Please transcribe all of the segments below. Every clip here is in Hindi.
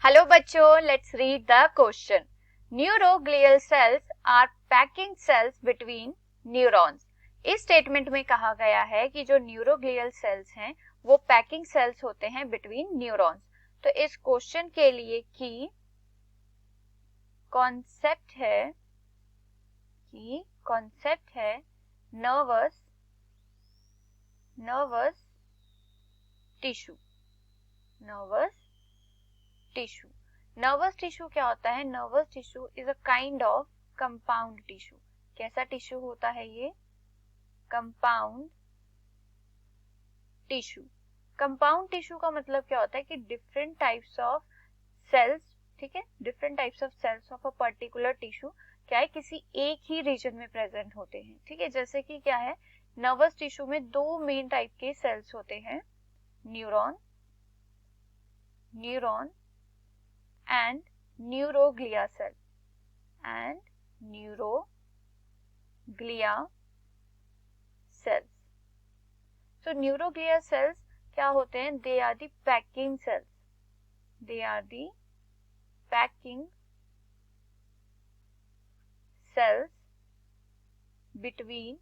हेलो बच्चों, let's read the question. Neuroglial cells are packing cells between neurons. इस स्टेटमेंट में कहा गया है कि जो न्यूरोग्लियल सेल्स हैं वो पैकिंग सेल्स होते हैं बिटवीन न्यूरॉन्स। तो इस क्वेश्चन के लिए की कॉन्सेप्ट है नर्वस टिश्यू। नर्वस टिश्यू क्या होता है? Nervous tissue is a kind of compound tissue. कैसा टिश्यू होता है ये? Compound tissue. कंपाउंड टिश्यू का मतलब क्या होता है कि डिफरेंट टाइप्स ऑफ सेल्स, ठीक है, different types of cells of a particular tissue क्या है, किसी एक ही रीजन में प्रेजेंट होते हैं। ठीक है, जैसे कि क्या है, नर्वस टिश्यू में दो मेन टाइप के सेल्स होते हैं, neuron and neuroglia cell so neuroglia cells क्या होते हैं? they are the packing cells between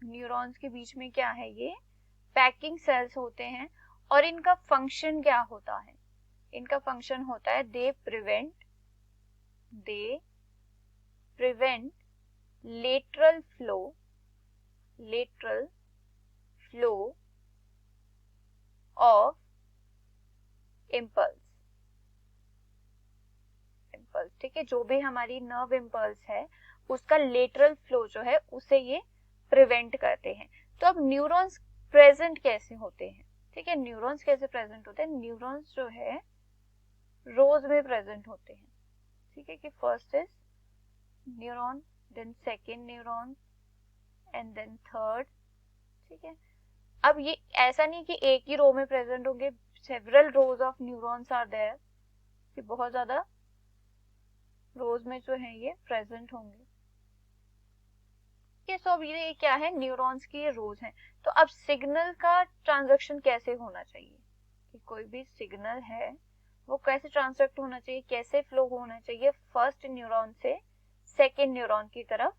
neurons के बीच में क्या है, ये पैकिंग सेल्स होते हैं। और इनका फंक्शन क्या होता है? इनका फंक्शन होता है they prevent lateral flow of impulse. ठीक है, जो भी हमारी नर्व इम्पल्स है उसका लेटरल फ्लो जो है उसे ये प्रिवेंट करते हैं। तो अब न्यूरॉन्स प्रेजेंट कैसे होते हैं? ठीक है, न्यूरॉन्स कैसे प्रेजेंट होते हैं? न्यूरॉन्स जो है रोज में प्रेजेंट होते हैं। ठीक है, कि first is neuron, then second neuron and then third. ठीक है, अब ये ऐसा नहीं कि एक ही रो में प्रेजेंट होंगे, several rows of neurons are there, कि बहुत ज्यादा रोज में जो है ये प्रेजेंट होंगे। सो अब ये क्या है, न्यूरॉन्स की ये रोज हैं। तो अब सिग्नल का ट्रांजैक्शन कैसे होना चाहिए, कि कोई भी सिग्नल है वो कैसे ट्रांसडक्ट होना चाहिए, कैसे फ्लो होना चाहिए? फर्स्ट न्यूरॉन से सेकेंड न्यूरॉन की तरफ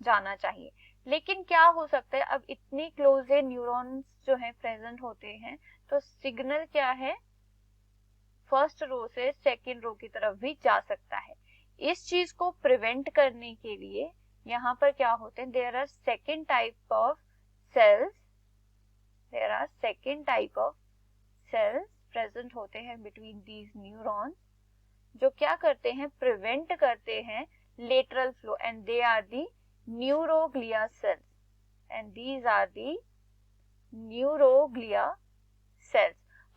जाना चाहिए। लेकिन क्या हो सकता है, अब इतनी क्लोज न्यूरॉन्स जो है प्रेजेंट होते हैं, तो सिग्नल क्या है, फर्स्ट रो से सेकेंड रो की तरफ भी जा सकता है। इस चीज को प्रिवेंट करने के लिए यहाँ पर क्या होते हैं, there are second type of cells present होते हैं बिटवीन दीज न्यूरॉन्स, जो क्या करते हैं, प्रिवेंट करते हैं lateral flow, and they are the neuroglia cells.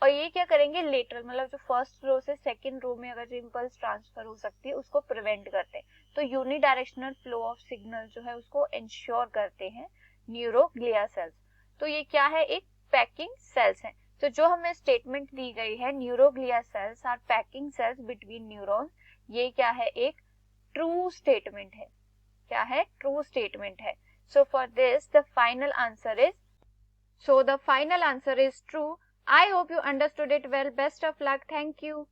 और ये क्या करेंगे, लेटरल मतलब जो फर्स्ट रो से सेकेंड रो में अगर जो इम्पल्स ट्रांसफर हो सकती है उसको प्रिवेंट करते हैं। तो यूनिडायरेक्शनल फ्लो ऑफ सिग्नल जो है उसको इंश्योर करते हैं न्यूरोग्लिया सेल्स। तो ये क्या है, एक पैकिंग सेल्स है। तो जो हमें स्टेटमेंट दी गई है, neuroglia cells are packing cells between neurons, ये क्या है, एक ट्रू स्टेटमेंट है। क्या है? ट्रू स्टेटमेंट है। So for this the final answer is true. I hope you understood it well. Best of luck. Thank you.